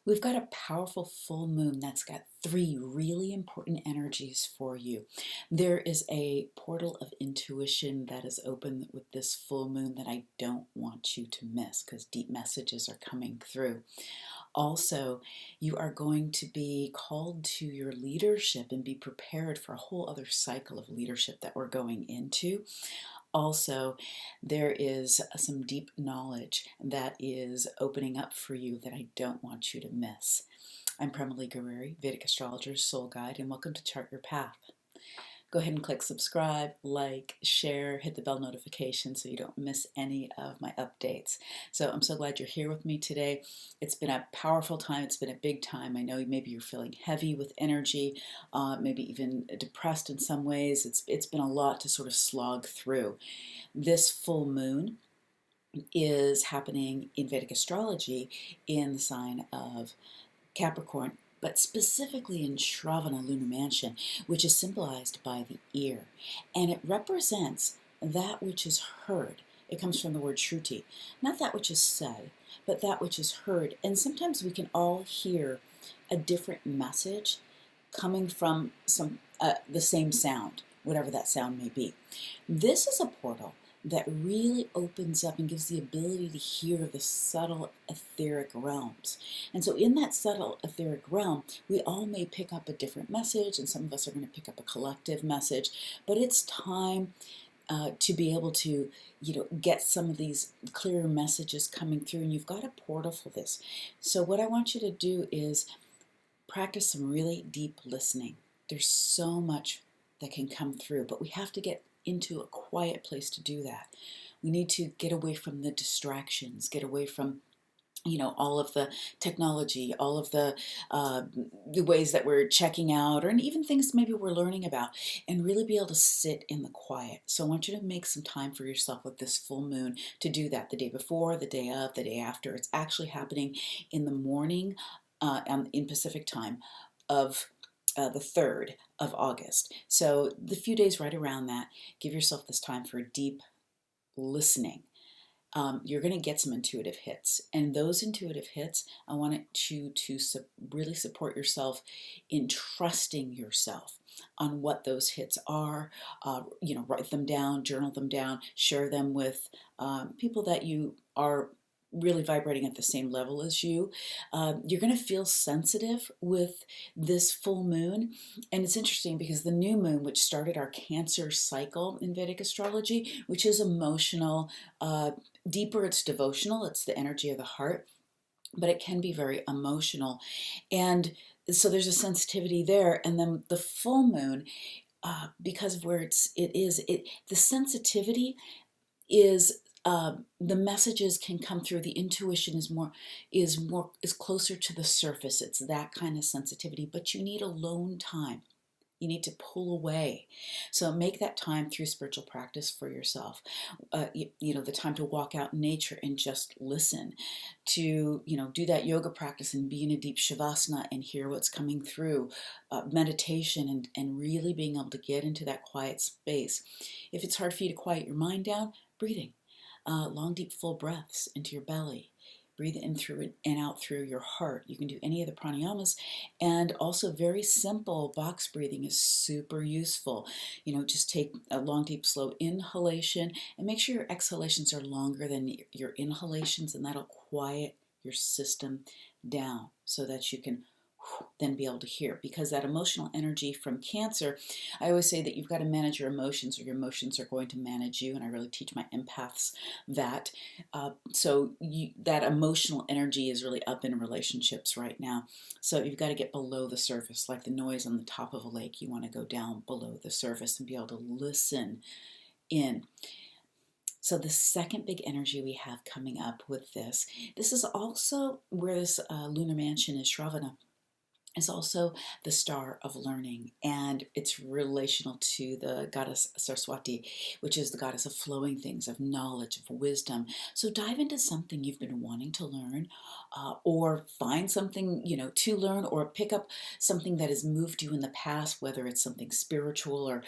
We've got a powerful full moon that's got three really important energies for you. There is a portal of intuition that is open with this full moon that I don't want you to miss because deep messages are coming through. Also, you are going to be called to your leadership and be prepared for a whole other cycle of leadership that we're going into. Also, there is some deep knowledge that is opening up for you that I don't want you to miss. I'm Prema Gurreri, Vedic Astrologer's Soul Guide, and welcome to Chart Your Path. Go ahead and click subscribe, like, share, hit the bell notification so you don't miss any of my updates. So I'm so glad you're here with me today. It's been a powerful time. It's been a big time. I know maybe you're feeling heavy with energy, maybe even depressed in some ways. It's been a lot to sort of slog through. This full moon is happening in Vedic astrology in the sign of Capricorn, but specifically in Shravana lunar mansion, which is symbolized by the ear. And it represents that which is heard. It comes from the word shruti, not that which is said, but that which is heard. And sometimes we can all hear a different message coming from the same sound, whatever that sound may be. This is a portal that really opens up and gives the ability to hear the subtle etheric realms. And so in that subtle etheric realm, we all may pick up a different message, and some of us are going to pick up a collective message, but it's time to be able to, get some of these clearer messages coming through, and you've got a portal for this. So what I want you to do is practice some really deep listening. There's so much that can come through, but we have to get into a quiet place to do that. We need to get away from the distractions, get away from all of the technology, all of the ways that we're checking out, or even things maybe we're learning about, and really be able to sit in the quiet. So I want you to make some time for yourself with this full moon to do that the day before, the day of, the day after. It's actually happening in the morning in Pacific time of the 3rd of August. So the few days right around that, give yourself this time for deep listening. You're going to get some intuitive hits. And those intuitive hits, I want you to really support yourself in trusting yourself on what those hits are. Write them down, journal them down, share them with people that you are really vibrating at the same level as you. You're going to feel sensitive with this full moon. And it's interesting because the new moon, which started our Cancer cycle in Vedic astrology, which is emotional, deeper, it's devotional, it's the energy of the heart, but it can be very emotional. And so there's a sensitivity there. And then the full moon, because of where the sensitivity is the messages can come through. The intuition is closer to the surface. It's that kind of sensitivity, but you need alone time. You need to pull away. So make that time through spiritual practice for yourself. The time to walk out in nature and just listen, to do that yoga practice and be in a deep shavasana and hear what's coming through. Meditation and really being able to get into that quiet space. If it's hard for you to quiet your mind down, breathing. Long, deep, full breaths into your belly. Breathe in through it and out through your heart. You can do any of the pranayamas, and also very simple box breathing is super useful. Just take a long, deep, slow inhalation and make sure your exhalations are longer than your inhalations, and that'll quiet your system down so that you can then be able to hear. Because that emotional energy from Cancer, I always say that you've got to manage your emotions or your emotions are going to manage you, and I really teach my empaths that. That emotional energy is really up in relationships right now. So you've got to get below the surface, like the noise on the top of a lake. You want to go down below the surface and be able to listen in. So the second big energy we have coming up with this is also where this lunar mansion is, Shravana, is also the star of learning, and it's relational to the goddess Saraswati, which is the goddess of flowing things, of knowledge, of wisdom. So dive into something you've been wanting to learn, or find something to learn, or pick up something that has moved you in the past, whether it's something spiritual or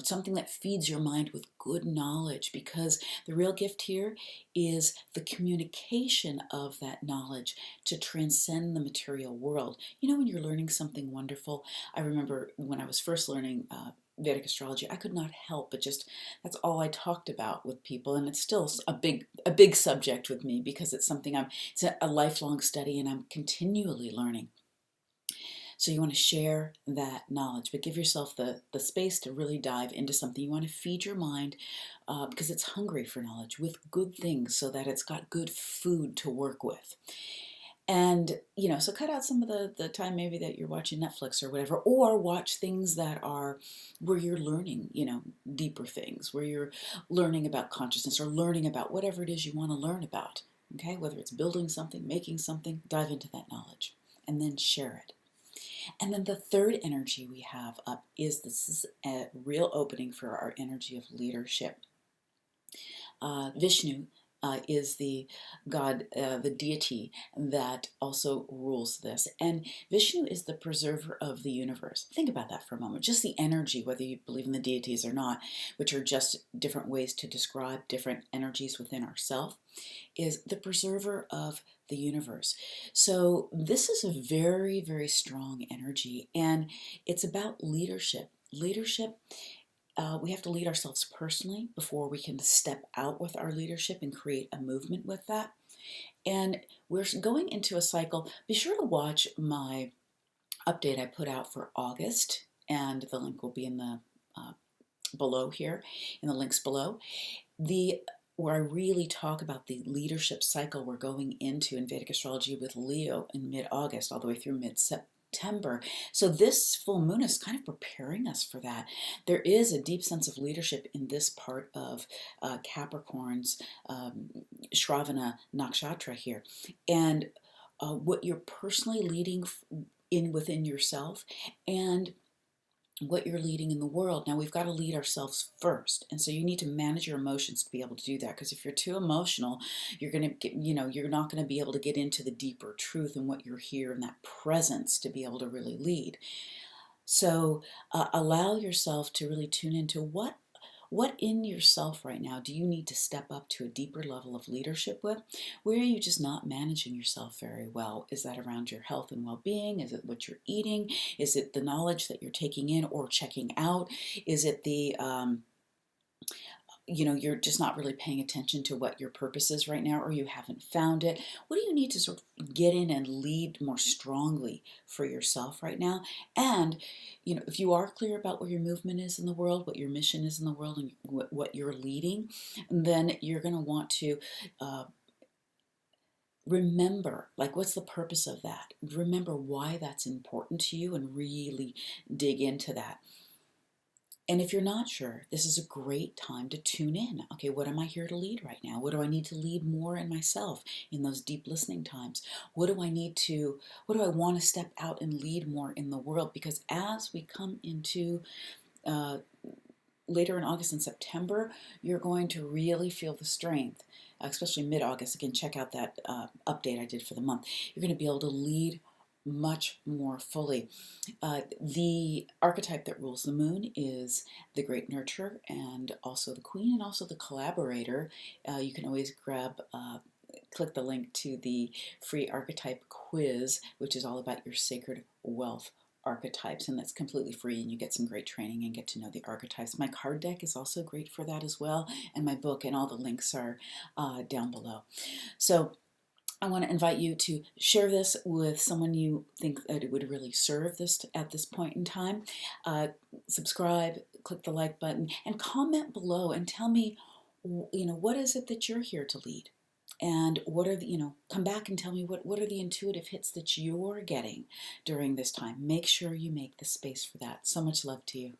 something that feeds your mind with good knowledge, because the real gift here is the communication of that knowledge to transcend the material world. When you're learning something wonderful, I remember when I was first learning Vedic astrology, I could not help but that's all I talked about with people, and it's still a big subject with me, because it's something it's a lifelong study, and I'm continually learning. So you want to share that knowledge, but give yourself the space to really dive into something. You want to feed your mind, because it's hungry for knowledge, with good things, so that it's got good food to work with. And, so cut out some of the time maybe that you're watching Netflix or whatever, or watch things that are where you're learning, deeper things, where you're learning about consciousness or learning about whatever it is you want to learn about. Okay, whether it's building something, making something, dive into that knowledge and then share it. And then the third energy we have up is, this is a real opening for our energy of leadership. Vishnu is the god, the deity that also rules this. And Vishnu is the preserver of the universe. Think about that for a moment. Just the energy, whether you believe in the deities or not, which are just different ways to describe different energies within ourselves, is the preserver of the universe. So this is a very, very strong energy, and it's about leadership. We have to lead ourselves personally before we can step out with our leadership and create a movement with that. And we're going into a cycle. Be sure to watch my update I put out for August, and the link will be in the below here, in the links below. Where I really talk about the leadership cycle we're going into in Vedic astrology with Leo in mid-August all the way through mid-September. So this full moon is kind of preparing us for that. There is a deep sense of leadership in this part of Capricorn's Shravana nakshaktra here. And what you're personally leading within yourself, and what you're leading in the world. Now, we've got to lead ourselves first, and so you need to manage your emotions to be able to do that, because if you're too emotional, you're going to get, you're not going to be able to get into the deeper truth and what you're here in that presence to be able to really lead. So allow yourself to really tune into what in yourself right now do you need to step up to a deeper level of leadership with? Where are you just not managing yourself very well? Is that around your health and well-being? Is it what you're eating? Is it the knowledge that you're taking in or checking out? Is it the you're just not really paying attention to what your purpose is right now, or you haven't found it? What do you need to sort of get in and lead more strongly for yourself right now? And, if you are clear about where your movement is in the world, what your mission is in the world, and what you're leading, then you're going to want to remember, what's the purpose of that? Remember why that's important to you, and really dig into that. And if you're not sure, this is a great time to tune in. Okay, what am I here to lead right now? What do I need to lead more in myself in those deep listening times? What do I want to step out and lead more in the world? Because as we come into later in August and September, you're going to really feel the strength, especially mid-August. Again, check out that update I did for the month. You're going to be able to lead much more fully. The archetype that rules the moon is the great nurturer, and also the queen, and also the collaborator. You can always click the link to the free archetype quiz, which is all about your sacred wealth archetypes, and that's completely free, and you get some great training and get to know the archetypes. My card deck is also great for that as well, and my book, and all the links are down below. So I want to invite you to share this with someone you think that it would really serve this at this point in time. Subscribe, click the like button, and comment below and tell me, what is it that you're here to lead? And what are the, come back and tell me what are the intuitive hits that you're getting during this time. Make sure you make the space for that. So much love to you.